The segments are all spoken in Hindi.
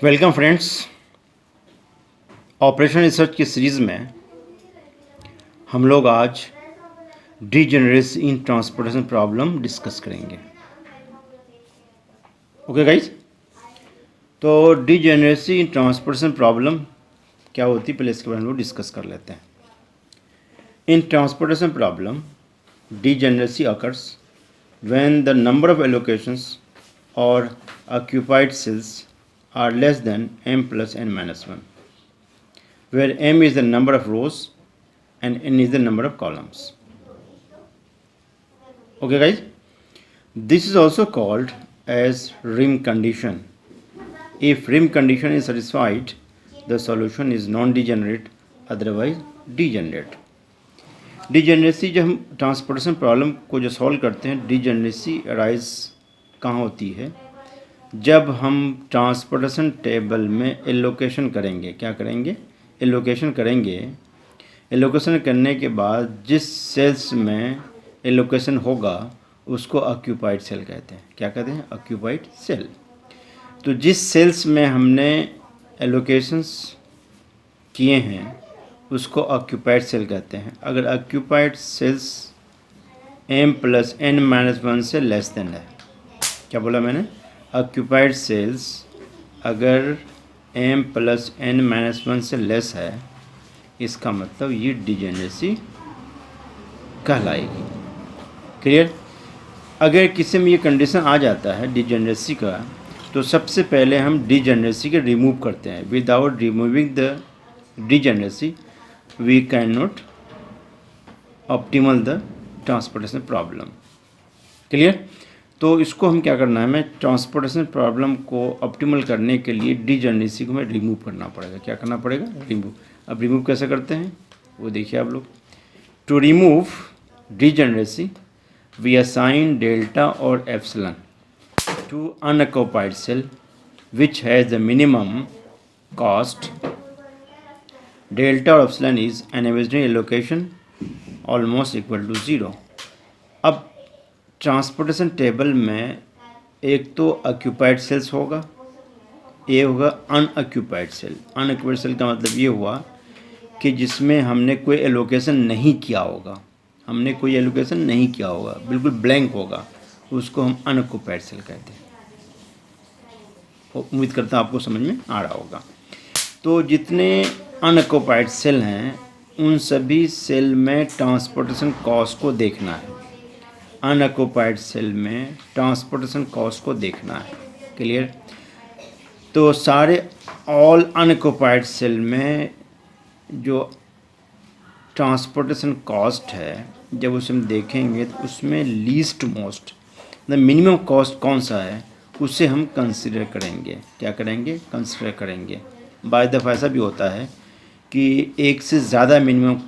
Welcome friends. ऑपरेशन रिसर्च की सीरीज़ में हम लोग आज डीजेनरेसी इन ट्रांसपोर्टेशन प्रॉब्लम डिस्कस करेंगे। ओके गाइज, तो डीजेनरेसी इन ट्रांसपोर्टेशन प्रॉब्लम क्या होती है पहले इसके बारे में हम लोग डिस्कस कर लेते हैं। In transportation problem degeneracy occurs when the number of allocations और occupied cells are less than m plus n minus 1, where m is the number of rows and n is the number of columns. Okay guys, this is also called as rim condition. If rim condition is satisfied, the solution is non-degenerate, otherwise degenerate. Degeneracy जब हम ट्रांसपोर्टेशन प्रॉब्लम को जो सॉल्व करते हैं, डिजेनरेसी अराइज कहाँ होती है? जब हम ट्रांसपोर्टेशन टेबल में एलोकेशन करेंगे। क्या करेंगे? एलोकेशन करेंगे। एलोकेशन करने के बाद जिस सेल्स में एलोकेशन होगा उसको ऑक्यूपाइड सेल कहते हैं। क्या कहते हैं? Occupied cell. तो जिस सेल्स में हमने एलोकेशंस किए हैं उसको ऑक्यूपाइड सेल कहते हैं। अगर occupied cells m plus n minus 1 से लेस देन है। क्या बोला मैंने? ऑक्यूपाइड सेल्स अगर m प्लस n माइनस 1 से लेस है, इसका मतलब ये डिजेनरेसी कहलाएगी। क्लियर? अगर किसी में ये कंडीशन आ जाता है डिजेनरेसी का, तो सबसे पहले हम डिजेनरेसी के रिमूव करते हैं। Without removing the degeneracy we can not optimal the transportation problem. Clear? तो इसको हम क्या करना है, हमें ट्रांसपोर्टेशन प्रॉब्लम को ऑप्टिमल करने के लिए डिजेनरेसी को हमें रिमूव करना पड़ेगा। क्या करना पड़ेगा? रिमूव। अब रिमूव कैसे करते हैं वो देखिए आप लोग। To remove degeneracy we assign delta और epsilon to unoccupied cell which has the minimum cost. Delta और epsilon is an imaginary allocation almost equal to 0। अब ट्रांसपोर्टेशन टेबल में एक तो ऑक्यूपाइड सेल्स होगा, ये होगा अनऑक्यूपाइड सेल। अनऑक्यूपाइड सेल का मतलब ये हुआ कि जिसमें हमने कोई एलोकेशन नहीं किया होगा। हमने कोई एलोकेशन नहीं किया होगा, बिल्कुल ब्लैंक होगा, उसको हम अनऑक्यूपाइड सेल कहते हैं। उम्मीद करता हूँ आपको समझ में आ रहा होगा। तो जितने अनऑक्यूपाइड सेल हैं उन सभी सेल में ट्रांसपोर्टेशन कॉस्ट को देखना है। अनऑक्यूपाइड सेल में ट्रांसपोर्टेशन कॉस्ट को देखना है। क्लियर? तो सारे ऑल अनऑक्यूपाइड सेल में जो ट्रांसपोर्टेशन कॉस्ट है, जब उसे हम देखेंगे तो उसमें least most the minimum cost कौन सा है उसे हम कंसिडर करेंगे। क्या करेंगे? कंसिडर करेंगे। बाय दफ़ा ऐसा भी होता है कि एक से ज़्यादा मिनिमम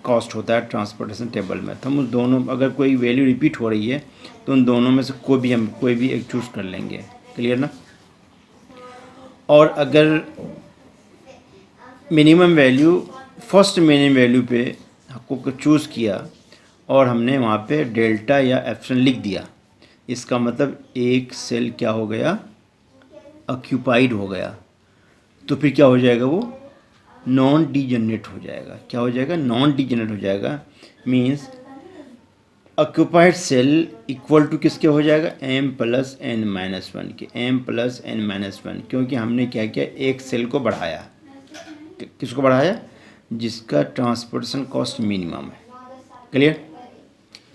कॉस्ट होता है ट्रांसपोर्टेशन टेबल में, तो हम उस दोनों, अगर कोई वैल्यू रिपीट हो रही है तो उन दोनों में से कोई भी एक चूज़ कर लेंगे। क्लियर ना? और अगर minimum value, first minimum value पे आपको चूज़ किया और हमने वहाँ पे डेल्टा या एप्सिलॉन लिख दिया, इसका मतलब एक सेल क्या हो गया? ऑक्यूपाइड हो गया। तो फिर क्या हो जाएगा? वो नॉन डिजेनरेट हो जाएगा। क्या हो जाएगा? नॉन डिजेनरेट हो जाएगा। Means occupied cell equal to किसके हो जाएगा? m प्लस n माइनस 1 के। m प्लस n माइनस 1, क्योंकि हमने क्या किया? एक सेल को बढ़ाया। किसको बढ़ाया? जिसका ट्रांसपोर्टेशन कॉस्ट मिनिमम है। क्लियर?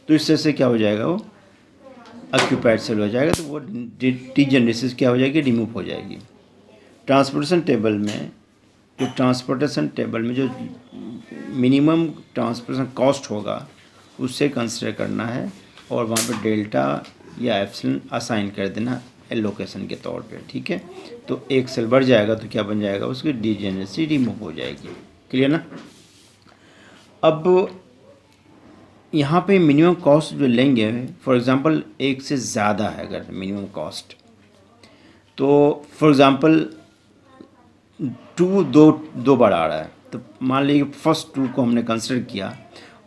तो इससे से क्या हो जाएगा? वो ऑक्यूपाइड सेल हो जाएगा, तो वो डिजेनरेसी क्या हो जाएगी? रिमूव हो जाएगी। ट्रांसपोर्टेशन टेबल में जो मिनिमम ट्रांसपोर्टेशन कॉस्ट होगा उससे कंसिडर करना है और वहाँ पर डेल्टा या एप्सिलॉन असाइन कर देना एलोकेशन के तौर पे। ठीक है? तो एक सेल बढ़ जाएगा तो क्या बन जाएगा? उसकी डिजेनरेसी रिमूव हो जाएगी। क्लियर ना? अब यहाँ पे मिनिमम कॉस्ट जो लेंगे, फॉर एग्ज़ाम्पल एक से ज़्यादा है अगर मिनिमम कॉस्ट, तो फॉर एग्ज़ाम्पल दो बार आ रहा है, तो मान लीजिए फर्स्ट 2 को हमने कंसिडर किया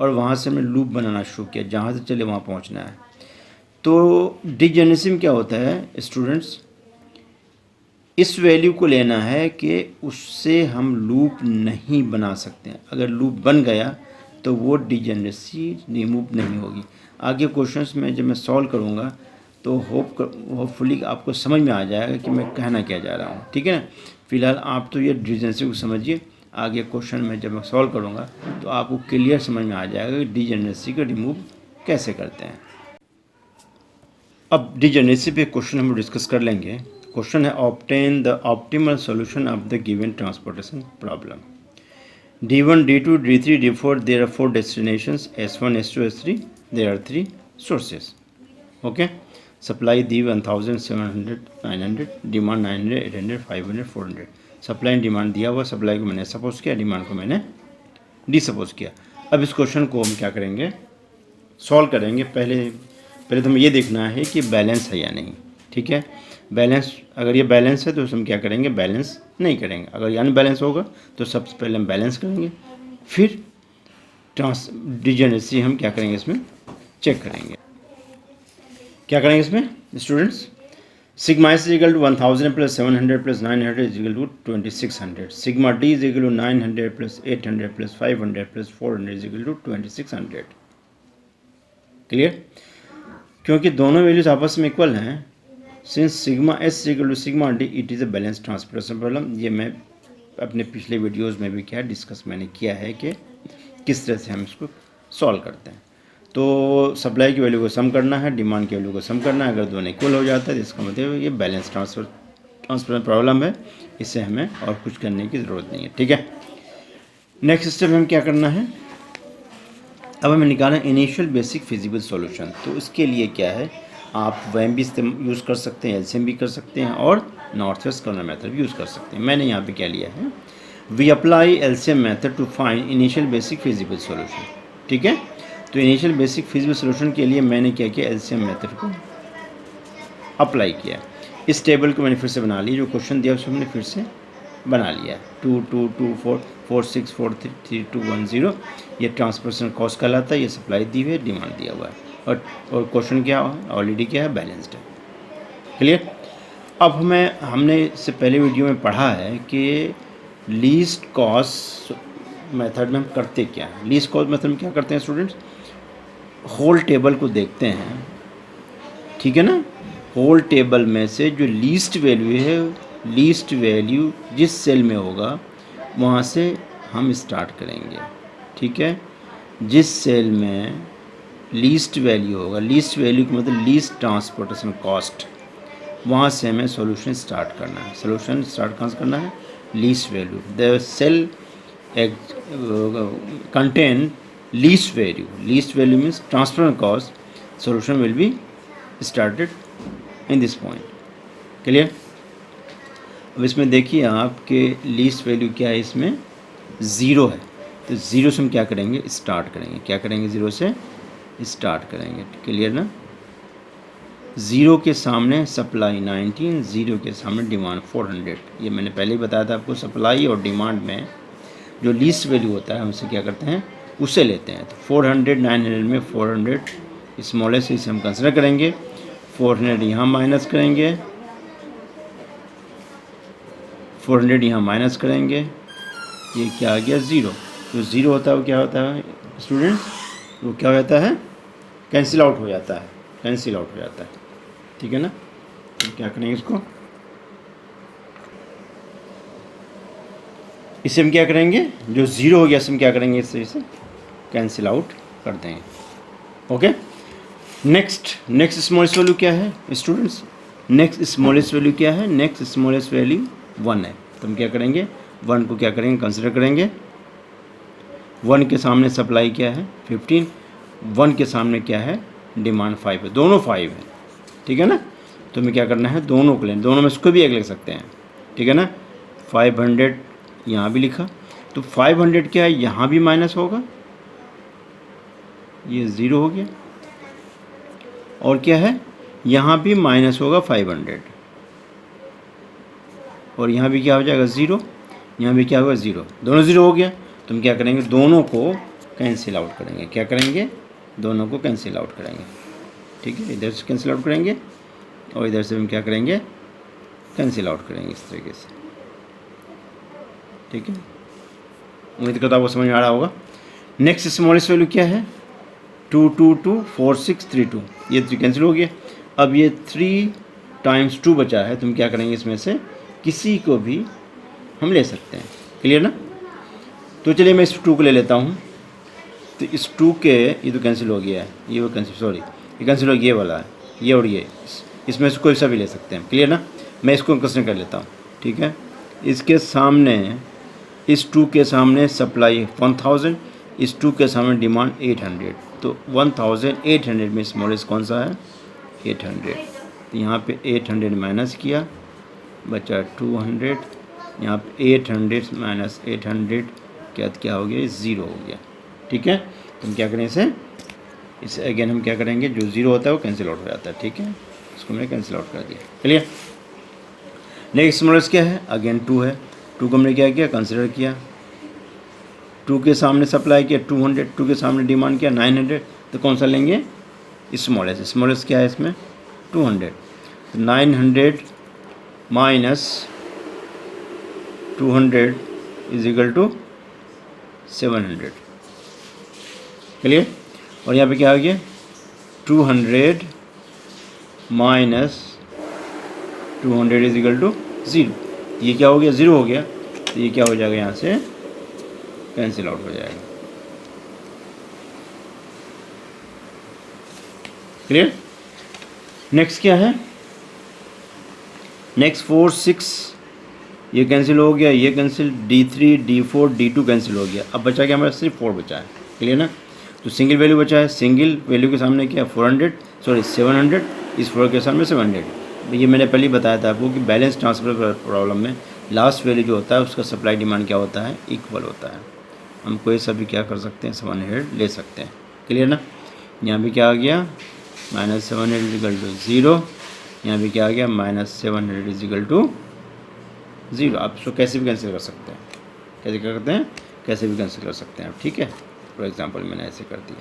और वहाँ से हमने लूप बनाना शुरू किया, जहाँ से चले वहाँ पहुँचना है। तो डिजेनरेसी में क्या होता है स्टूडेंट्स? इस वैल्यू को लेना है कि उससे हम लूप नहीं बना सकते हैं। अगर लूप बन गया तो वो डिजेनरेसी रिमूव नहीं होगी। आगे क्वेश्चंस में जब मैं सॉल्व करूँगा तो होपफुली आपको समझ में आ जाएगा कि मैं कहना क्या जा रहा हूँ, ठीक है ना। फिलहाल आप तो ये डिजेनरेसी को समझिए, आगे क्वेश्चन में जब मैं सॉल्व करूँगा तो आपको क्लियर समझ में आ जाएगा कि डिजेनरेसी को रिमूव कैसे करते हैं। अब डिजेनरेसी पे क्वेश्चन हम डिस्कस कर लेंगे। क्वेश्चन है obtain the optimal solution of the given transportation problem. D1, D2, D3, D4, there are 4 destinations, S1, S2, S3, there are 3 sources. Okay, supply D 1000, 700, 900, demand 900, 800, 500, 400। Supply and demand दिया हुआ, सप्लाई को मैंने सपोज किया, डिमांड को मैंने डिसपोज किया। अब इस क्वेश्चन को हम क्या करेंगे, सॉल्व करेंगे। पहले तो हमें ये देखना है कि बैलेंस है या नहीं, ठीक है। बैलेंस, अगर ये बैलेंस है तो हम क्या करेंगे, बैलेंस नहीं करेंगे। अगर ये अनबैलेंस होगा तो सबसे पहले हम बैलेंस करेंगे, फिर डिजेनरेसी हम क्या करेंगे, इसमें चेक करेंगे। क्या करेंगे इसमें students, sigma S is equal to 1000 plus 700 plus 900 is equal to 2600। Sigma D is equal to 900 plus 800 plus 500 plus 400 is equal to 2600। Clear, क्योंकि दोनों वैल्यूज आपस में इक्वल हैं। Since sigma S equal to sigma D, it is a balance transportation problem. ये मैं अपने पिछले वीडियोस में भी क्या डिस्कस मैंने किया है कि किस तरह से हम इसको सॉल्व करते हैं। तो सप्लाई की वैल्यू को सम करना है, डिमांड की वैल्यू को सम करना है। अगर दोनों इक्वल हो जाता है तो इसका मतलब ये बैलेंस ट्रांसफर प्रॉब्लम है, इससे हमें और कुछ करने की ज़रूरत नहीं है, ठीक है। नेक्स्ट स्टेप में क्या करना है, अब हमें निकालना इनिशियल बेसिक फिजिबल सॉल्यूशन। तो इसके लिए क्या है, आप वैम भी यूज़ कर सकते हैं, एलसीएम भी कर सकते हैं और नॉर्थ वेस्ट कॉर्नर मेथड भी यूज़ कर सकते हैं। मैंने यहाँ पे क्या लिया है, we apply LCM method to find initial basic feasible solution, ठीक है। तो इनिशियल बेसिक फिजिबल सॉल्यूशन के लिए मैंने क्या किया, एलसीएम मेथड को अप्लाई किया। इस टेबल को मैंने फिर से बना लिया, जो क्वेश्चन दिया उसको हमने फिर से बना लिया। 2 2 2 4 4 6 4 3 2 1 0 ये ट्रांसपोर्टेशन कॉस्ट कहलाता है। ये सप्लाई दी हुई है, डिमांड दिया हुआ है और क्वेश्चन क्या है, ऑलरेडी क्या है, बैलेंस्ड है। क्लियर। अब हमने इससे पहले वीडियो में पढ़ा है कि लीस्ट कॉस्ट मेथड में हम करते क्या है। लीस्ट कॉस्ट मेथड में क्या करते हैं स्टूडेंट्स, होल टेबल को देखते हैं, ठीक है ना। होल टेबल में से जो लीस्ट वैल्यू है, लीस्ट वैल्यू जिस सेल में होगा वहाँ से हम स्टार्ट करेंगे, ठीक है। जिस सेल में लीस्ट वैल्यू होगा, लीस्ट वैल्यू का मतलब लीस्ट ट्रांसपोर्टेशन कॉस्ट, वहाँ से हमें सॉल्यूशन स्टार्ट करना है। सॉल्यूशन स्टार्ट कहाँ से करना है, least value. The cell contain least value, least value means transfer cost, solution will be started in this point. Clear. अब इसमें देखिए आपके लीस्ट वैल्यू क्या है, इसमें 0 है। तो 0 से हम क्या करेंगे, स्टार्ट करेंगे। क्या करेंगे, 0 से स्टार्ट करेंगे। क्लियर ना। 0 के सामने सप्लाई 19, 0 के सामने डिमांड 400। ये मैंने पहले ही बताया था आपको, सप्लाई और डिमांड में जो लीस्ट वैल्यू होता है हम उसे क्या करते हैं, उसे लेते हैं। तो 400 900 में 400 स्मॉलेस्ट इसे हम कंसिडर करेंगे। 400 यहाँ माइनस करेंगे, 400 यहाँ माइनस करेंगे, ये क्या आ गया 0। तो 0 होता है वो क्या होता है स्टूडेंट्स, वो क्या हो जाता है, कैंसिल आउट हो जाता है, कैंसिल आउट हो जाता है, ठीक है ना। तो क्या करेंगे इसको, इसे हम क्या करेंगे, जो 0 हो गया इसे हम क्या करेंगे, इसे कैंसिल आउट कर देंगे। ओके। नेक्स्ट स्मॉलेस्ट वैल्यू क्या है स्टूडेंट्स, नेक्स्ट स्मॉलेस्ट वैल्यू क्या है, नेक्स्ट स्मॉलेस्ट वैल्यू 1 है। तो हम क्या करेंगे, 1 को क्या करेंगे, कंसिडर करेंगे। 1 के सामने सप्लाई क्या है 15, 1 के सामने क्या है, डिमांड 5 है, दोनों 5 है, ठीक है ना। तो हमें क्या करना है, दोनों को लें, दोनों में इसको भी एक लिख सकते हैं, ठीक है ना। 500 यहाँ भी लिखा, तो 500 क्या है, यहाँ भी माइनस होगा, ये 0 हो गया, और क्या है, यहाँ भी माइनस होगा 500, और यहाँ भी क्या हो जाएगा 0, यहाँ भी क्या होगा 0, दोनों 0 हो गया। तो हम क्या करेंगे, दोनों को कैंसिल आउट करेंगे। क्या करेंगे, दोनों को कैंसिल आउट करेंगे, ठीक है। इधर से कैंसिल आउट करेंगे और इधर से हम क्या करेंगे, कैंसिल आउट करेंगे इस तरीके से। ठीक है, उम्मीद करता आपको समझ में आ रहा होगा। नेक्स्ट स्मॉलेस्ट वैल्यू क्या है? 2224632, ये 3 कैंसिल हो गया। अब ये 3 टाइम्स 2 बचा है, तुम क्या करेंगे इसमें से किसी को भी हम ले सकते हैं। क्लियर ना? तो चलिए मैं इस 2 को ले लेता हूँ। तो इस 2 के ये तो कैंसिल हो गया है, ये वो कैंसिल, सॉरी ये कैंसिल हो गया, ये वाला है, ये और ये, इसमें से कोई सा भी ले सकते हैं। क्लियर ना? मैं इसको कंसिडर कर लेता हूँ। ठीक है, इसके सामने, इस 2 के सामने सप्लाई 1000, इस 2 के सामने डिमांड 800, तो 1800 में स्मॉलेस्ट कौन सा है? 800। तो यहाँ पे 800 माइनस किया, बचा 200। यहाँ पे 800 माइनस 800 क्या हो गया? 0 हो गया। ठीक है, तो हम क्या करें इसे अगेन हम क्या करेंगे, जो 0 होता है वो कैंसिल आउट हो जाता है। ठीक है, इसको मैंने कैंसिल आउट कर दिया। क्लियर? नेक्स्ट स्मॉलेस्ट क्या है? अगेन 2 है। 2 को हमने क्या किया? कंसिडर किया। 2 के सामने सप्लाई किया 200, 2 के सामने डिमांड किया 900, तो कौन सा लेंगे? स्मॉलेस्ट। स्मॉलेस्ट क्या है इसमें? 200। तो 900 minus 200 is equal to 700। Clear? और यहाँ पे क्या हो गया? 200 माइनस 200 इज इक्वल टू 0। ये क्या हो गया? 0 हो गया। तो ये क्या हो जाएगा? यहाँ से कैंसिल आउट हो जाएगा। क्लियर? नेक्स्ट क्या है? नेक्स्ट 4 6, ये कैंसिल हो गया, ये cancel, D3 D4 D2 cancel हो गया। अब बचा क्या हमारा? सिर्फ 4 बचा है। क्लियर ना? तो सिंगल वैल्यू बचा है, सिंगल वैल्यू के सामने क्या? 700, इस 4 के सामने 700। ये मैंने पहले ही बताया था आपको कि बैलेंस ट्रांसफर प्रॉब्लम में लास्ट वैल्यू जो होता है उसका सप्लाई डिमांड क्या होता है? इक्वल होता है। हम कोई सा भी क्या कर सकते हैं? 700 ले सकते हैं। क्लियर ना? यहाँ भी क्या आ गया? -700 इज इक्वल टू 0। यहाँ भी क्या आ गया? -700 इज इक्वल टू 0। आप इसको कैसे भी कैंसिल कर सकते हैं। कैसे क्या करते हैं? कैसे भी कैंसिल कर सकते हैं आप। ठीक है, फॉर एग्जांपल मैंने ऐसे कर दिया।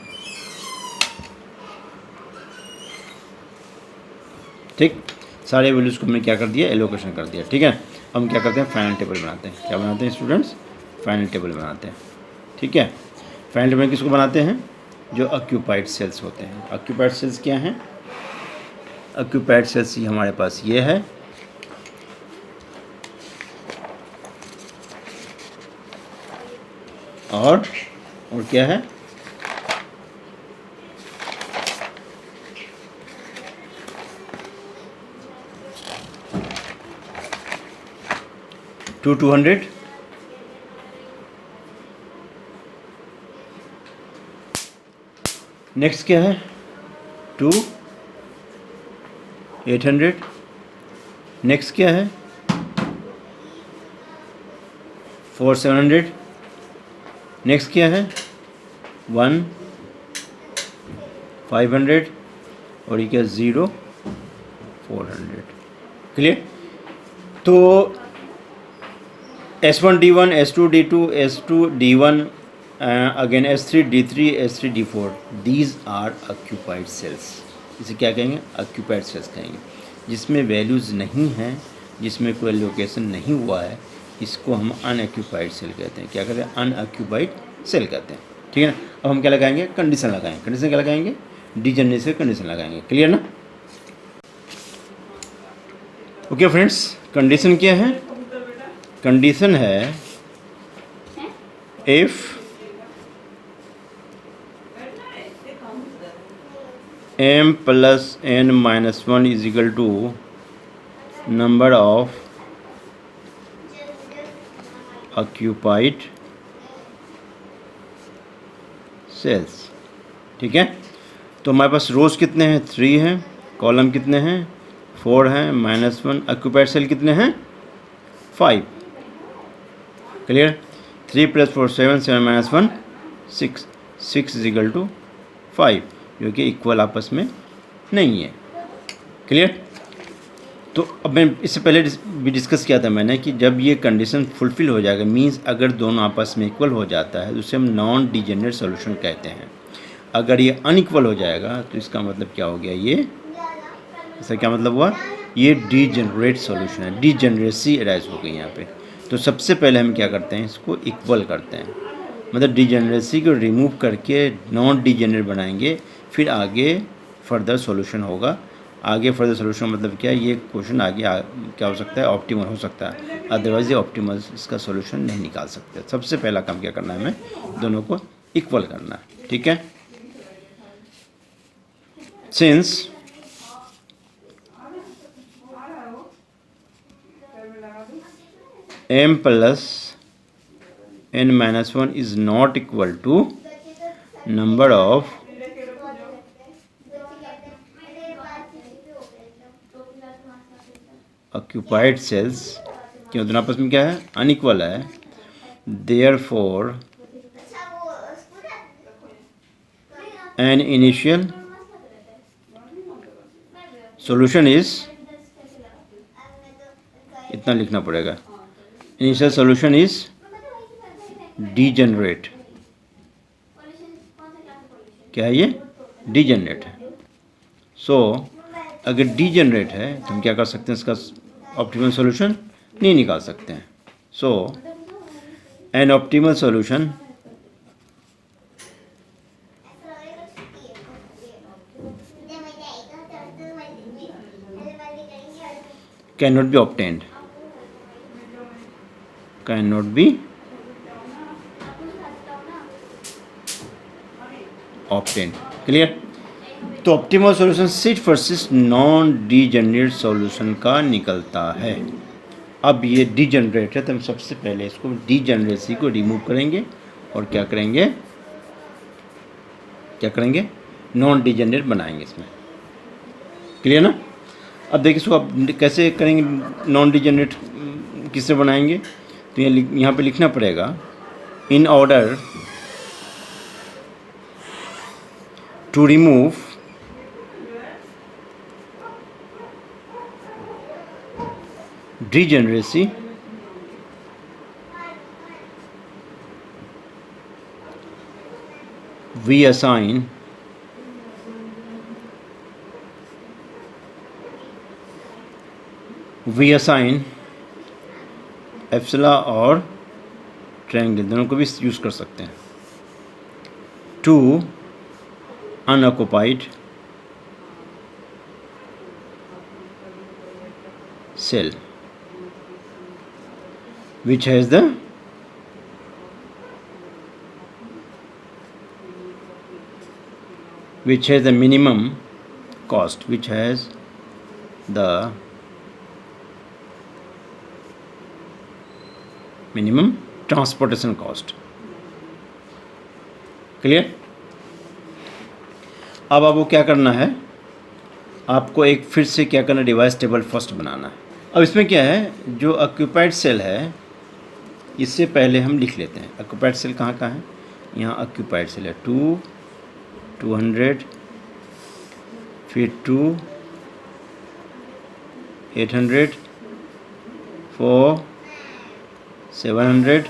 ठीक, सारे वैल्यूज़ को हमने क्या कर दिया? एलोकेशन कर दिया। ठीक है, अब हम क्या करते हैं? फाइनल टेबल बनाते हैं। क्या बनाते हैं स्टूडेंट्स? फाइनल टेबल बनाते हैं। ठीक है, फाइनल टेबल किसको बनाते हैं? जो ऑक्यूपाइड सेल्स होते हैं। ऑक्यूपाइड सेल्स क्या हैं? ऑक्यूपाइड सेल्स ही हमारे पास ये है, और क्या है? टू 200, नेक्स्ट क्या है? 2 800, नेक्स्ट क्या है? 4 700, नेक्स्ट क्या है? 1 500, और ये क्या? 0 400। क्लियर? तो S1 D1, S2 D2, S2 D1, again S3 D3, S3 D4, these are occupied cells. इसे क्या कहेंगे? ऑक्यूपाइड सेल्स कहेंगे। जिसमें वैल्यूज़ नहीं हैं, जिसमें कोई लोकेशन नहीं हुआ है, इसको हम अनऑक्यूपाइड सेल कहते हैं। क्या कहते हैं? अनऑक्यूपाइड सेल कहते हैं। ठीक है ना? अब हम क्या लगाएंगे? कंडीशन लगाएंगे। कंडीशन क्या लगाएंगे? डीजेनरेसी कंडीशन लगाएंगे। क्लियर ना? ओके फ्रेंड्स, कंडीशन क्या है? कंडीशन है if m plus n minus 1 is equal to number of occupied cells। ठीक है, तो हमारे पास रोज कितने हैं? 3 हैं। कॉलम कितने हैं? 4 हैं। -1 ऑक्यूपाइड सेल कितने हैं? 5। क्लियर? 3 + 4 7, 7 - 1 6, 6 इज इक्वल टू 5, जो कि इक्वल आपस में नहीं है। क्लियर? तो अब मैं इससे पहले भी डिस्कस किया था मैंने कि जब ये कंडीशन फुलफिल हो जाएगा, मींस अगर दोनों आपस में इक्वल हो जाता है तो उसे हम नॉन डिजेनरेट सॉल्यूशन कहते हैं। अगर ये अनइक्वल हो जाएगा तो इसका मतलब क्या हो गया? ये इसका क्या मतलब हुआ? ये डीजेनरेट सॉल्यूशन है, डीजेनरेसी अराइज हो गई यहाँ पे। तो सबसे पहले हम क्या करते हैं, इसको इक्वल करते हैं, मतलब डीजेनरेसी को रिमूव करके नॉन डीजेनरेट बनाएंगे, फिर आगे फर्दर सॉल्यूशन होगा। आगे फर्दर सॉल्यूशन मतलब क्या है, ये क्वेश्चन आगे क्या हो सकता है, ऑप्टिमल हो सकता है, अदरवाइज ये ऑप्टिमल इसका सॉल्यूशन नहीं निकाल सकते। सबसे पहला काम क्या करना है, हमें दोनों को इक्वल करना है, ठीक है। Since m plus n minus 1 is not equal to number of occupied cells, क्यों दोनों आपस में क्या है, अनइक्वल है, therefore an initial solution is, इतना लिखना पड़ेगा, इनिशियल सॉल्यूशन इज डीजेनरेट। क्या है ये, डीजेनरेट है। सो अगर डीजेनरेट है तो हम क्या कर सकते हैं, इसका ऑप्टिमल सॉल्यूशन नहीं निकाल सकते हैं। So an optimal solution can not be obtained, cannot be obtained, clear. तो ऑप्टिमल सॉल्यूशन सिर्फ और सिर्फ नॉन डीजेनरेट सॉल्यूशन का निकलता है। अब ये डीजेनरेट है तो हम सबसे पहले इसको डीजेनरेसी को रिमूव करेंगे और क्या करेंगे, नॉन डीजेनरेट बनाएंगे इसमें, क्लियर ना। अब देखिए इसको आप कैसे करेंगे, नॉन डीजेनरेट किससे बनाएंगे, तो यहाँ पे लिखना पड़ेगा, in order to remove degeneracy we assign epsilon और ट्रायंगल दोनों को भी यूज़ कर सकते हैं, to unoccupied cell which has the minimum cost, which has the minimum transportation cost, clear. अब आपको क्या करना है, आपको एक फिर से क्या करना, डिवाइस टेबल फर्स्ट बनाना है। अब इसमें क्या है, जो ऑक्यूपाइड सेल है इससे पहले हम लिख लेते हैं, ऑक्यूपाइड सेल कहाँ है, यहाँ ऑक्यूपाइड सेल है 200, फिर 2, 800, 4, 700,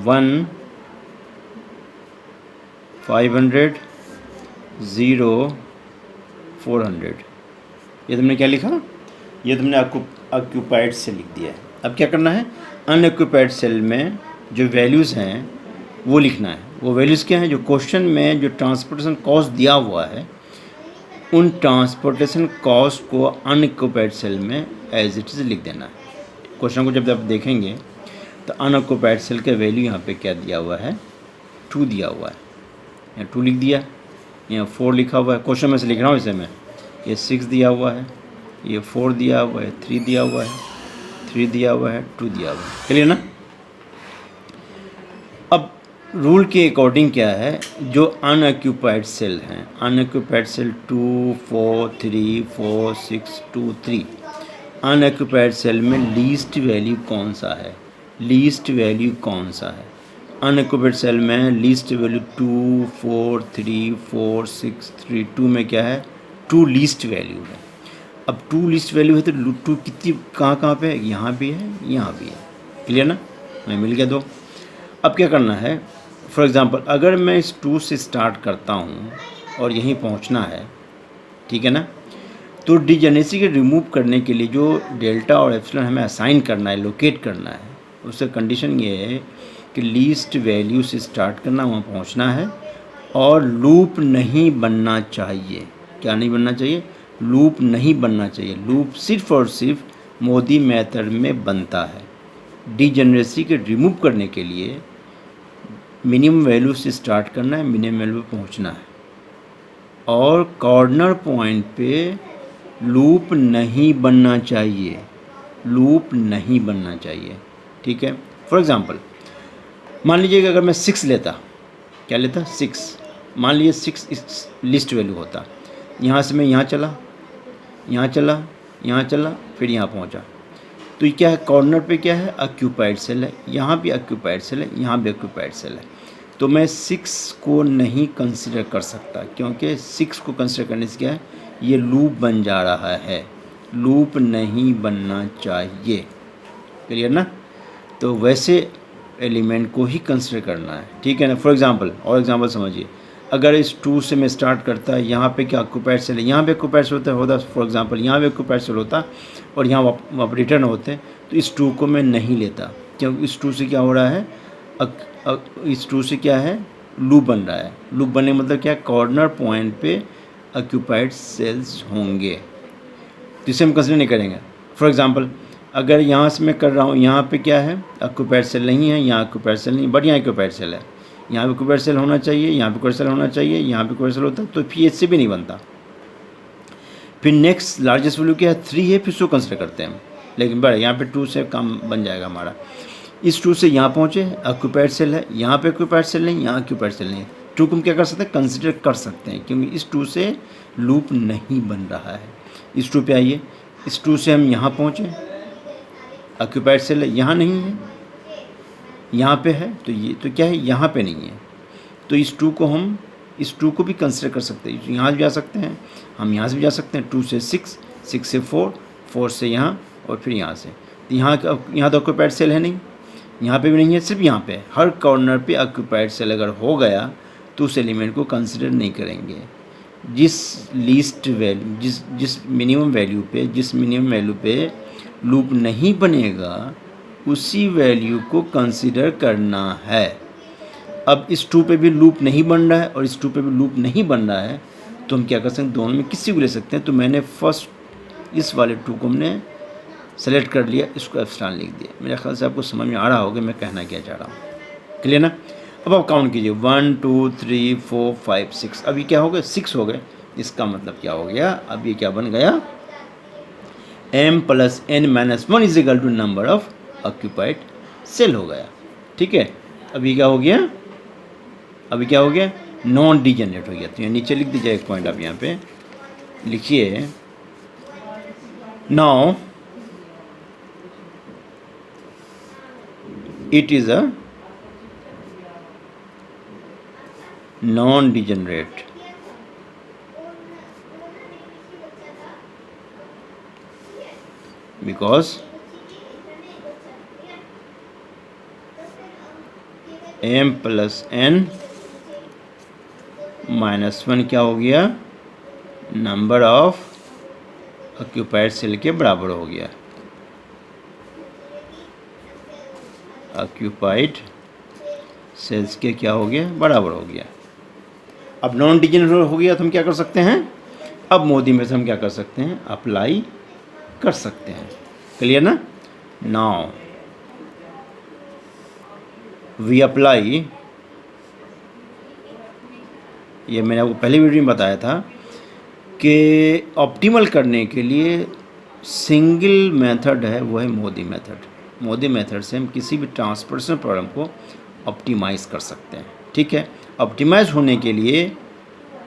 1, 500, 0, 400। ये तुमने क्या लिखा, ये तुमने ऑक्यूपाइड सेल लिख दिया है। अब क्या करना है, अनऑक्यूपाइड सेल में जो वैल्यूज़ हैं वो लिखना है। वो वैल्यूज़ क्या हैं, जो क्वेश्चन में जो ट्रांसपोर्टेशन कॉस्ट दिया हुआ है उन ट्रांसपोर्टेशन कॉस्ट को अनऑक्यूपाइड सेल में एज इट इज़ लिख देना है। क्वेश्चन को जब आप देखेंगे तो अनऑक्यूपाइड सेल का वैल्यू यहाँ पे क्या दिया हुआ है, 2 दिया हुआ है, यहाँ 2 लिख दिया, यहाँ 4 लिखा हुआ है, क्वेश्चन में से लिख रहा हूँ इसे मैं, ये 6 दिया हुआ है, ये 4 दिया हुआ है, 3 दिया हुआ है, 3 दिया हुआ है, 2 दिया हुआ है, क्लियर ना। अब रूल के अकॉर्डिंग क्या है, जो अनऑक्यूपाइड सेल हैं, अनऑक्यूपाइड सेल 2, 4, 3, 4, 6, 2, 3, अनऑक्यूपाइड सेल में लीस्ट वैल्यू कौन सा है, अनऑक्यूपाइड सेल में लीस्ट वैल्यू 2, 4, 3, 4, 6, 3, 2 में क्या है, 2 लीस्ट वैल्यू है। अब 2 लीस्ट वैल्यू है तो 2 कितनी कहाँ पे है, यहाँ भी है, यहाँ भी है, क्लियर ना, हमें मिल गया 2। अब क्या करना है, फॉर एग्ज़ाम्पल अगर मैं इस 2 से स्टार्ट करता हूँ और यहीं पहुँचना है, ठीक है ना, तो डिजेनरेसी के रिमूव करने के लिए जो डेल्टा और एप्सिलॉन हमें असाइन करना है, लोकेट करना है, उससे कंडीशन ये है कि लीस्ट वैल्यू से स्टार्ट करना, वहाँ पहुँचना है और लूप नहीं बनना चाहिए। क्या नहीं बनना चाहिए? लूप नहीं बनना चाहिए। लूप सिर्फ और सिर्फ मोदी मेथड में बनता है। डिजेनरेसी के रिमूव करने के लिए मिनिमम वैल्यू से स्टार्ट करना है, मिनिमम वैल्यू पे पहुँचना है और कॉर्नर पॉइंट पे लूप नहीं बनना चाहिए। लूप नहीं बनना चाहिए, ठीक है। फॉर एग्ज़ाम्पल मान लीजिए कि अगर मैं 6 लेता, क्या लेता? 6। मान लीजिए 6 इस लिस्ट वैल्यू होता। यहाँ से मैं यहाँ चला, यहाँ चला, यहाँ चला, फिर यहाँ पहुँचा। तो ये क्या है? कॉर्नर पे क्या है? ऑक्यूपाइड सेल है। यहाँ भी ऑक्यूपाइड सेल है, यहाँ भी ऑक्यूपाइड सेल है। तो मैं 6 को नहीं कंसिडर कर सकता, क्योंकि 6 को कंसिडर करने से क्या है? ये लूप बन जा रहा है। लूप नहीं बनना चाहिए। क्लियर ना? तो वैसे एलिमेंट को ही कंसिडर करना है, ठीक है ना। फॉर एग्जांपल, और एग्जांपल समझिए, अगर इस 2 से मैं स्टार्ट करता, यहाँ पे क्या ऑक्यूपाइड सेल है, यहाँ पे ऑक्यूपाइड सेल होता फॉर एग्जांपल यहाँ पे ऑक्यूपाइड सेल होता और यहाँ वापस रिटर्न होते, तो इस 2 को मैं नहीं लेता, क्योंकि इस 2 से क्या हो रहा है? इस 2 से क्या है? लूप बन रहा है। लूप बनने मतलब क्या? कॉर्नर पॉइंट पे ऑक्यूपाइड सेल्स होंगे, तो इसे हम कंसिडर नहीं करेंगे। फॉर एग्जांपल अगर यहाँ से मैं कर रहा हूँ, यहाँ पे क्या है? ऑक्यूपाइड सेल नहीं है, यहाँ ऑक्यूपाइड सेल नहीं, बट यहाँ ऑक्यूपाइड सेल है। यहाँ भी ऑक्यूपाइड सेल होना चाहिए, यहाँ भी ऑक्यूपाइड सेल होना चाहिए, यहाँ भी ऑक्यूपाइड सेल होता, तो फिर इससे भी नहीं बनता। फिर नेक्स्ट लार्जेस्ट वैल्यू क्या है? 3 है, फिर उसको कंसिडर करते हैं हम, लेकिन बड़ा यहाँ पे 2 से काम बन जाएगा हमारा। इस 2 से यहाँ पहुँचे, ऑक्यूपाइड सेल है, यहाँ पे ऑक्यूपाइड सेल नहीं, यहाँ ऑक्यूपाइड सेल नहीं, 2 को हम क्या कर सकते हैं? कंसिडर कर सकते हैं, क्योंकि इस 2 से लूप नहीं बन रहा है। इस 2 पे आइए, इस 2 से हम यहाँ पहुँचे, ऑक्यूपाइड सेल है, यहाँ नहीं है, यहाँ पे है, तो ये तो क्या है? यहाँ पे नहीं है। तो इस 2 को हम इस 2 को भी कंसिडर कर सकते हैं। यहाँ भी जा सकते हैं, हम यहाँ से भी जा सकते हैं। 2 से 6, 6 से 4, 4 से यहाँ और फिर यहाँ से। तो यहाँ तो ऑक्यूपाइड सेल है नहीं, यहाँ पे भी नहीं है, सिर्फ यहाँ पे है। हर कॉर्नर पे ऑक्यूपाइड सेल अगर हो गया तो उस एलिमेंट को कंसिडर नहीं करेंगे। जिस लीस्ट वैल्यू जिस मिनिमम वैल्यू पे लूप नहीं बनेगा, उसी वैल्यू को कंसिडर करना है। अब इस 2 पे भी लूप नहीं बन रहा है और इस 2 पे भी लूप नहीं बन रहा है, तो हम क्या कर सकते हैं? दोनों में किसी को ले सकते हैं। तो मैंने फर्स्ट इस वाले 2 को हमने सेलेक्ट कर लिया, इसको एप्सिलॉन लिख दिया। मेरे ख्याल से आपको समझ में आ रहा होगा मैं कहना क्या चाह रहा हूँ। क्लियर ना? अब आप काउंट कीजिए, 1 2 3 4 5 6। अब ये क्या हो गए? 6 हो गए। इसका मतलब क्या हो गया? अब ये क्या बन गया? m + n-1 is equal to number of occupied cell हो गया, ठीक है। अभी क्या हो गया? अभी क्या हो गया? नॉन डिजेनरेट हो गया। तो यहाँ नीचे लिख दीजिए एक पॉइंट, आप यहाँ पे लिखिए, now it is a non-degenerate because m + n-1 क्या हो गया? नंबर ऑफ ऑक्यूपाइड सेल के बराबर हो गया। ऑक्यूपाइड सेल्स के क्या हो गया? बराबर हो गया। अब नॉन डिजेनरेट हो गया तो हम क्या कर सकते हैं? अब मोदी में से हम क्या कर सकते हैं? अप्लाई कर सकते हैं। क्लियर ना? नाउ वी अप्लाई, ये मैंने आपको पहले वीडियो में बताया था कि ऑप्टिमल करने के लिए सिंगल मेथड है, वो है मोदी मेथड। मोदी मेथड से हम किसी भी ट्रांसपर्सनल प्रॉब्लम को ऑप्टिमाइज़ कर सकते हैं, ठीक है। ऑप्टिमाइज़ होने के लिए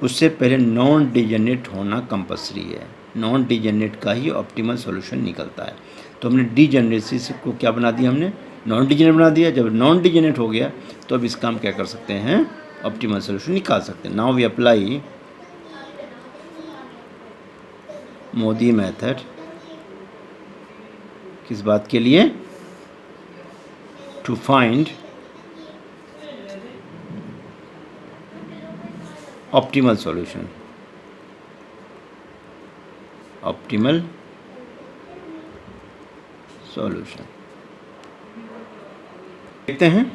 उससे पहले नॉन डिजेनरेट होना कंपलसरी है। नॉन डिजेनरेट का ही ऑप्टिमल सॉल्यूशन निकलता है। तो हमने डिजेनरेसी को क्या बना दिया? हमने नॉन डिजेनरेट बना दिया। जब नॉन डिजेनरेट हो गया तो अब इसका हम क्या कर सकते हैं? ऑप्टिमल सॉल्यूशन निकाल सकते हैं। Now we apply MODI method, किस बात के लिए? To find optimal solution. Optimal solution. देखते हैं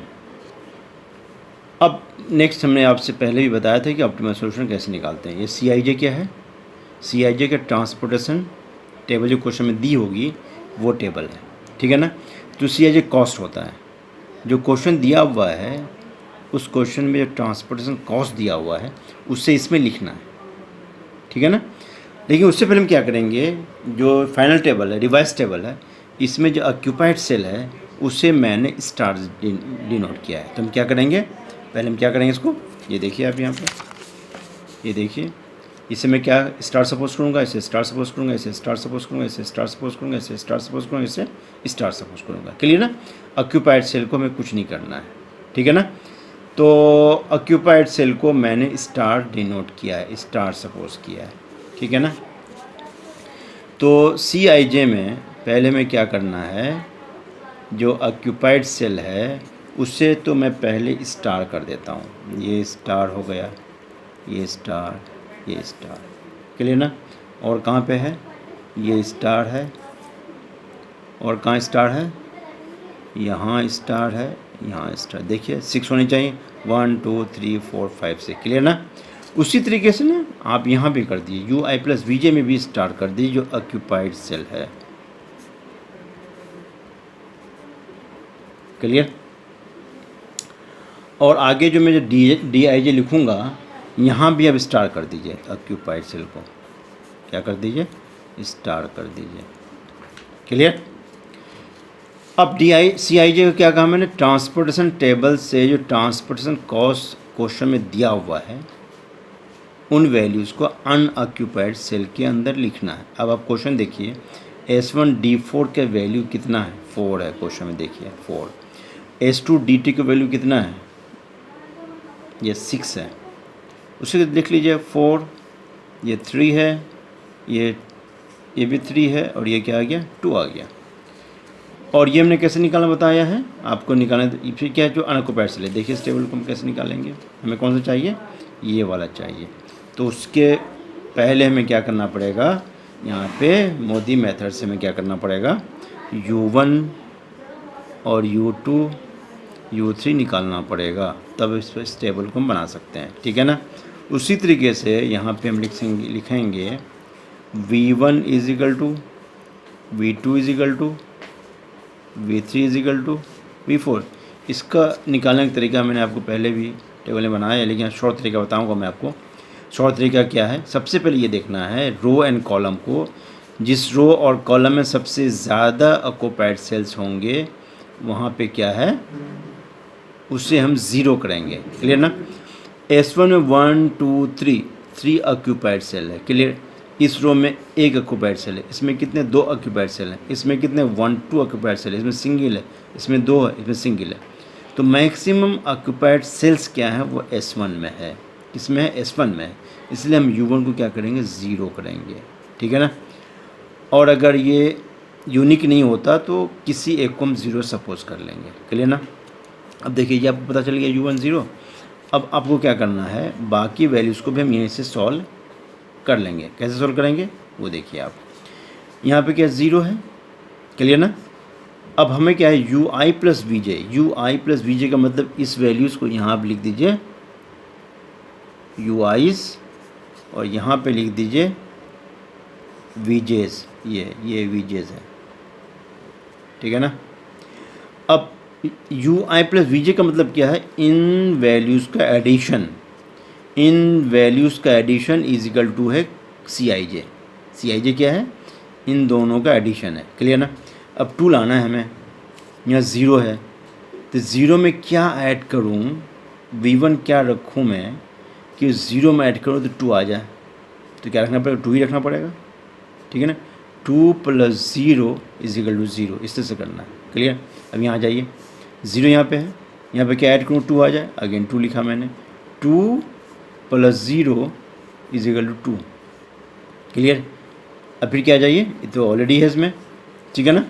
अब नेक्स्ट, हमने आपसे पहले भी बताया था कि ऑप्टिमल सॉल्यूशन कैसे निकालते हैं। ये सी आई जे क्या है, सी आई जे का ट्रांसपोर्टेशन टेबल जो क्वेश्चन में दी होगी वो टेबल है, ठीक है ना। तो सी आई जे कॉस्ट होता है, जो क्वेश्चन दिया हुआ है उस क्वेश्चन में जो ट्रांसपोर्टेशन कॉस्ट दिया हुआ है उससे इसमें लिखना है, ठीक है ना। लेकिन उससे पहले हम क्या करेंगे, जो फाइनल टेबल है, रिवाइज टेबल है, इसमें जो ऑक्यूपाइड सेल है उसे मैंने स्टार डिनोट किया है। तो हम क्या करेंगे, पहले हम क्या करेंगे इसको, ये देखिए आप यहाँ पे, ये देखिए, इसे मैं क्या स्टार सपोज करूँगा, इसे स्टार सपोज करूँगा, इसे स्टार सपोज करूँगा, इसे स्टार सपोज करूँगा, इसे स्टार सपोज करूँगा, इसे स्टार सपोज करूँगा। क्लियर ना। ऑक्यूपाइड सेल को हमें कुछ नहीं करना है, ठीक है ना। तो ऑक्यूपाइड सेल को मैंने स्टार डिनोट किया है, स्टार सपोज किया है, ठीक है ना। तो सी आई जे में पहले में क्या करना है, जो ऑक्यूपाइड सेल है उससे तो मैं पहले स्टार कर देता हूँ। ये स्टार हो गया, ये स्टार, ये स्टार, क्लियर ना। और कहाँ पे है, ये स्टार है, और कहाँ स्टार है, यहाँ स्टार है, यहाँ स्टार। देखिए 6 होने चाहिए, 1 2 3 4 5 6, क्लियर ना। उसी तरीके से ना आप यहाँ भी कर दिए, यू आई प्लस वी जे में भी स्टार कर दिए जो ऑक्यूपाइड सेल है, क्लियर। और आगे जो मैं जो डी आई जे लिखूँगा यहाँ भी अब स्टार कर दीजिए, ऑक्यूपाइड सेल को क्या कर दीजिए, स्टार कर दीजिए, क्लियर। अब डी आई सी आई जे का क्या कहा मैंने, ट्रांसपोर्टेशन टेबल से जो ट्रांसपोर्टेशन कॉस्ट क्वेश्चन में दिया हुआ है उन वैल्यूज़ को अनऑक्यूपाइड सेल के अंदर लिखना है। अब आप क्वेश्चन देखिए, S1D4 का वैल्यू कितना है, 4 है क्वेश्चन में, देखिए 4। S2DT का वैल्यू कितना है, ये 6 है, उसे लिख लीजिए 4, ये 3 है, ये भी 3 है, और ये क्या आ गया, 2 आ गया। और ये हमने कैसे निकालना बताया है आपको, निकालना फिर क्या है, जो अनऑक्यूपाइड सेल है। देखिए इस टेबल को हम कैसे निकालेंगे, हमें कौन सा चाहिए, ये वाला चाहिए। तो उसके पहले हमें क्या करना पड़ेगा, यहाँ पे मोदी मेथड से हमें क्या करना पड़ेगा, U1 और U2 U3 निकालना पड़ेगा, तब इस टेबल को हम बना सकते हैं, ठीक है ना। उसी तरीके से यहाँ पे हम लिखेंगे V1 is equal to V2 is equal to V3 is equal to V4। इसका निकालने का तरीका मैंने आपको पहले भी टेबल में बनाया है, लेकिन शॉर्ट तरीका बताऊंगा मैं आपको। शॉर्ट तरीका क्या है, सबसे पहले ये देखना है रो एंड कॉलम को, जिस रो और कॉलम में सबसे ज़्यादा ऑक्यूपाइड सेल्स होंगे वहाँ पे क्या है, उससे हम ज़ीरो करेंगे, क्लियर ना। S1 में 1 2 3 ऑक्यूपाइड सेल है, क्लियर। इस रो में एक ऑक्यूपाइड सेल है, इसमें कितने, 2 ऑक्यूपाइड सेल हैं, इसमें कितने 1 2 ऑक्यूपाइड सेल है, इसमें सिंगल है, इसमें 2 है, इसमें सिंगल है। तो मैक्सिमम ऑक्यूपाइड सेल्स क्या है, वो S1 में है, किसमें है, S1 में है। इसलिए हम U1 को क्या करेंगे, ज़ीरो करेंगे, ठीक है ना। और अगर ये यूनिक नहीं होता तो किसी एक को हम ज़ीरो सपोज कर लेंगे, क्लियर ना। अब देखिए ये आपको पता चल गया U1 ज़ीरो। अब आपको क्या करना है, बाकी वैल्यूज़ को भी हम यहीं से सॉल्व कर लेंगे। कैसे सॉल्व करेंगे वो देखिए आप, यहाँ पे क्या ज़ीरो है, क्लियर ना। अब हमें क्या है, यू आई प्लस वी जे का मतलब इस वैल्यूज़ को यहाँ आप लिख दीजिए यू आईज़, और यहाँ पे लिख दीजिए वीजेज़, ये वीजेज़ है, ठीक है ना। अब यू आई प्लस वी जे का मतलब क्या है, इन वैल्यूज़ का एडिशन, इन वैल्यूज़ का एडिशन इज इक्वल टू है सी आई जे क्या है, इन दोनों का एडिशन है, क्लियर ना। अब 2 लाना है हमें, यहाँ 0 है, तो 0 में क्या ऐड करूँ, V1 क्या रखूँ मैं कि 0 में ऐड करूँ तो 2 आ जाए, तो क्या रखना पड़ेगा, 2 ही रखना पड़ेगा, ठीक है ना। 2 + 0 इज इक्वल टू 0, इस तरह से करना है, क्लियर। अब यहाँ आ जाइए, 0 यहाँ पे है, यहाँ पे क्या ऐड करूँ, 2 आ जाए, अगेन 2 लिखा मैंने, 2 + 0 इज इक्वल टू 2, क्लियर। अब फिर क्या आ जाइए, ये तो ऑलरेडी है इसमें, ठीक है ना।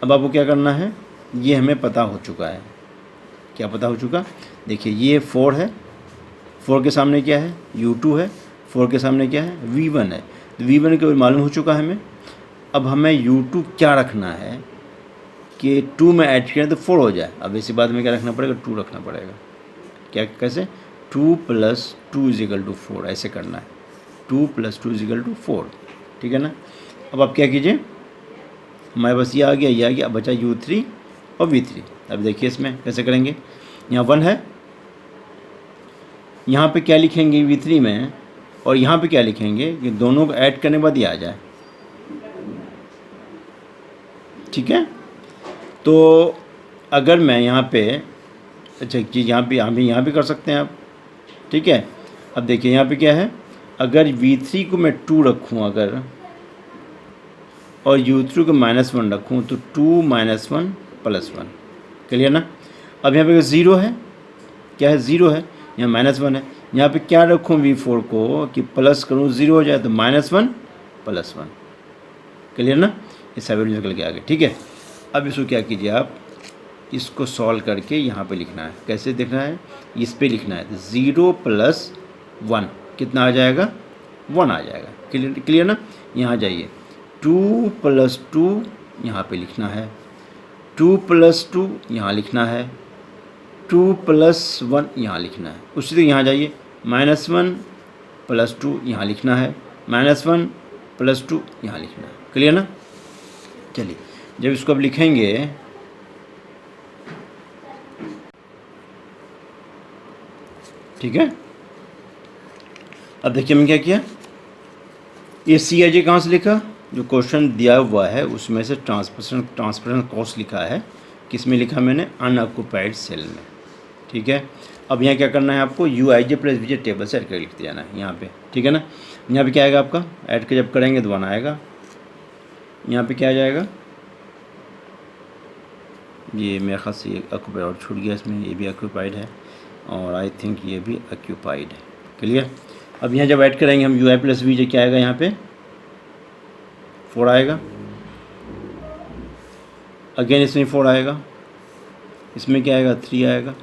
अब आपको क्या करना है, ये हमें पता हो चुका है, क्या पता हो चुका, देखिए ये 4 है, 4 के सामने क्या है, U2 है, 4 के सामने क्या है, V1 है। तो V1 केवल मालूम हो चुका है हमें। अब हमें U2 क्या रखना है कि 2 में ऐड करें तो 4 हो जाए। अब इसी बात में क्या रखना पड़ेगा, 2 रखना पड़ेगा। क्या कैसे, 2 + 2 = 4 ऐसे करना है, 2 + 2 = 4, ठीक है ना। अब आप क्या कीजिए, हमारे पास ये आ गया, अब बचा U3 और V3। अब देखिए इसमें कैसे करेंगे, यहाँ 1 है, यहाँ पे क्या लिखेंगे V3 में, और यहाँ पे क्या लिखेंगे कि दोनों को ऐड करने के बाद ये आ जाए, ठीक है। तो अगर मैं यहाँ पे, अच्छा एक चीज़ यहाँ भी कर सकते हैं आप, ठीक है। अब देखिए यहाँ पे क्या है, अगर V3 को मैं 2 रखूँ अगर, और U3 को -1 रखूँ, तो 2 - 1 + 1, क्लियर ना। अब यहाँ पे 0 है, क्या है, 0 है, यहाँ -1 है, यहाँ पे क्या रखूँ V4 को कि प्लस करूँ 0 हो जाए, तो -1 + 1, क्लियर ना। इस वैल्यू निकल के आ गए, ठीक है। अब इसको क्या कीजिए आप, इसको सॉल्व करके यहाँ पे लिखना है, कैसे देखना है, इस पे लिखना है, तो 0 + 1 कितना आ जाएगा, 1 आ जाएगा, क्लियर ना। यहाँ जाइए, 2 + 2 यहाँ पे लिखना है, 2 + 2 यहाँ लिखना है, 2 + 1 यहाँ लिखना है। उसी तरह यहाँ जाइए, -1 + 2 यहाँ लिखना है, -1 + 2 यहाँ लिखना है, क्लियर ना। चलिए जब इसको अब लिखेंगे, ठीक है। अब देखिए हमने क्या किया, ये CIJ कहाँ से लिखा, जो क्वेश्चन दिया हुआ है उसमें से ट्रांसफरेंस कॉस्ट लिखा है, किस में लिखा मैंने, अनऑक्युपाइड सेल में, ठीक है। अब यहाँ क्या करना है आपको, UIJ + VJ टेबल से ऐड करके लिखते जाना है यहाँ पे, ठीक है ना। यहाँ पे क्या आएगा आपका, ऐड के जब करेंगे तो 1 आएगा, यहाँ पे क्या आ जाएगा, ये मेरे ख्याल से ऑक्युपाइड और छूट गया इसमें, ये भी ऑक्युपाइड है, और आई थिंक ये भी ऑक्युपाइड है, क्लियर। अब यहाँ जब ऐड करेंगे हम UI + VJ, क्या आएगा, यहाँ पे 4 आएगा, अगेन इसमें 4 आएगा, इसमें क्या आएगा, 3 आएगा,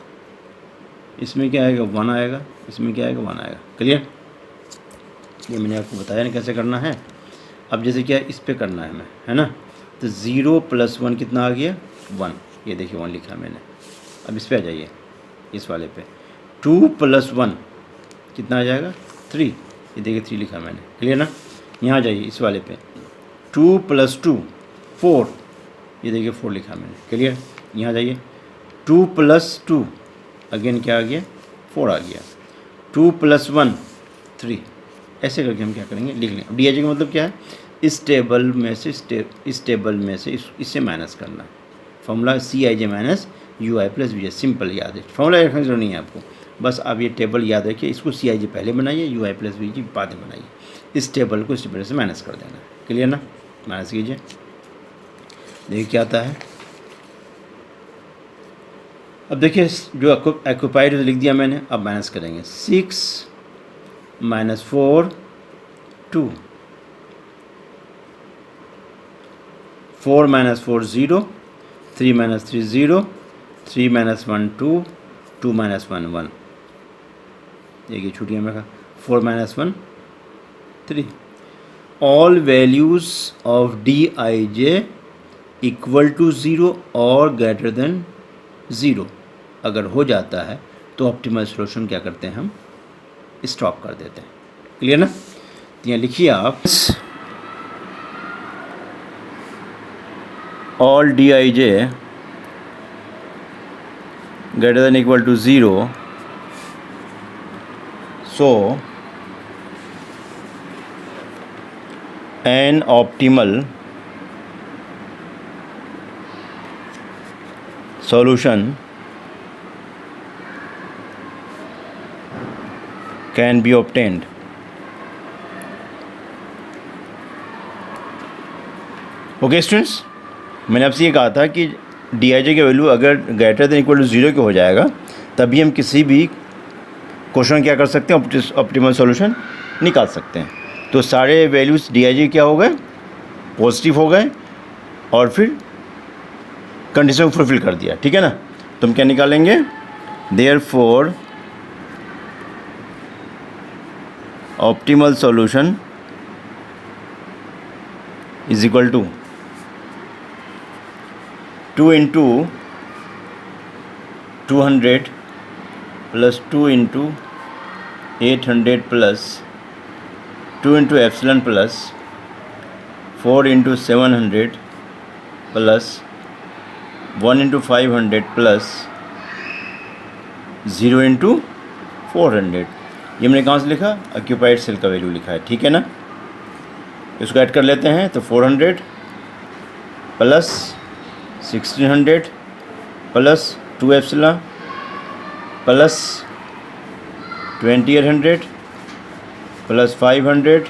इसमें क्या आएगा, 1 आएगा, इसमें क्या आएगा, 1 आएगा, क्लियर। ये मैंने आपको बताया ना कैसे करना है। अब जैसे क्या इस पे करना है हमें, है ना, तो 0 + 1 कितना आ गया, 1, ये देखिए 1 लिखा मैंने। अब इस पे आ जाइए, इस वाले पे, 2 + 1 कितना आ जाएगा, 3, ये देखिए 3 लिखा मैंने, क्लियर ना। यहाँ जाइए इस वाले पे, 2 + 2 4, ये देखिए 4 लिखा मैंने, क्लियर। यहाँ जाइए, 2 + 2 अगेन क्या आ गया, 4 आ गया, 2 + 1 3, ऐसे करके हम क्या करेंगे, लिख लें। अब DIJ का मतलब क्या है, इस टेबल में से इससे माइनस करना है। Formula CIJ - UI + VJ, simple याद है, फॉर्मूला रखने की जरूरत नहीं है आपको, बस आप ये टेबल याद रखिए, इसको CIJ पहले बनाइए, UI + VJ बाद में बनाइए, इस टेबल को इस टेबल से माइनस कर देना है, क्लियर ना। माइनस कीजिए, देखिए क्या आता है। अब देखिए जो ऑक्युपाइड लिख दिया मैंने, अब माइनस करेंगे, 6 - 4 2, 4 - 4 0, 3 - 3 0, 3 - 1 2, 2 - 1 1, देखिए छुट्टियाँ में 4 - 1 3। ऑल वैल्यूज़ ऑफ DIJ = 0 और ग्रेटर देन 0 अगर हो जाता है तो ऑप्टिमल सॉल्यूशन क्या करते हैं, हम स्टॉप कर देते हैं, क्लियर ना। तो यहाँ लिखिए आप, all DIJ > 0, so an optimal solution can be obtained. Okay students, मैंने आपसे ये कहा था कि DIJ का वैल्यू अगर ग्रेटर देन = 0 के हो जाएगा तभी हम किसी भी क्वेश्चन क्या कर सकते हैं, ऑप्टिमल सॉल्यूशन निकाल सकते हैं। तो सारे वैल्यूज़ DIJ क्या हो गए, पॉजिटिव हो गए, और फिर कंडीशन को फुलफिल कर दिया, ठीक है ना। तो हम क्या निकालेंगे, therefore optimal solution is equal to 2 into 200 plus 2 into 800 plus 2 into epsilon plus 4 into 700 plus 1 into 500 plus 0 into 400। ये मैंने कहाँ से लिखा? ऑक्यूपाइड सेल का वैल्यू लिखा है, ठीक है ना। इसको ऐड कर लेते हैं तो 400 plus 1600 plus 2 epsilon plus 2800 plus 500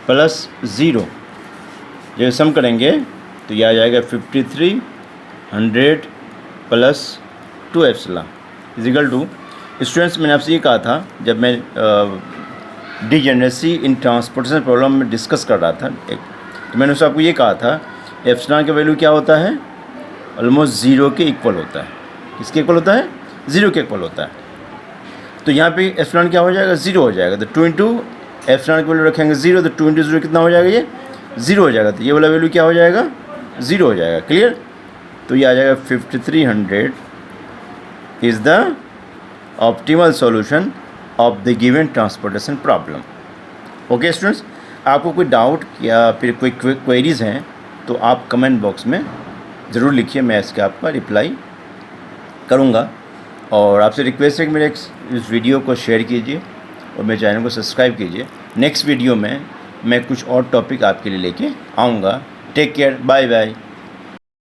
plus 0, जब सम करेंगे तो यह आ जाएगा 5300 plus 2 epsilon is equal to. Students, मैंने आपसे ये कहा था जब मैं डिजेनरेसी इन ट्रांसपोर्टेशन प्रॉब्लम में डिस्कस कर रहा था तो मैंने उससे आपको ये कहा था एप्सिलॉन का वैल्यू क्या होता है? ऑलमोस्ट 0 के इक्वल होता है। किसके इक्वल होता है? 0 के इक्वल होता है। तो यहाँ पे एप्सिलॉन क्या हो जाएगा? 0 हो जाएगा। तो 2 इंटू एप्सिलॉन की वैल्यू रखेंगे 0, तो 2 इंटू 0 कितना हो जाएगा? ये 0 हो जाएगा। तो ये वाला वैल्यू क्या हो जाएगा? 0 हो जाएगा। क्लियर? तो ये आ जाएगा 5300 is the optimal solution of the given transportation problem. Okay students, आपको कोई डाउट या फिर कोई क्वेरीज़ हैं तो आप कमेंट बॉक्स में ज़रूर लिखिए, मैं इसका आपका रिप्लाई करूँगा। और आपसे रिक्वेस्ट है कि मेरे इस वीडियो को शेयर कीजिए और मेरे चैनल को सब्सक्राइब कीजिए। नेक्स्ट वीडियो में मैं कुछ और टॉपिक आपके लिए लेके आऊँगा। Take care, bye bye.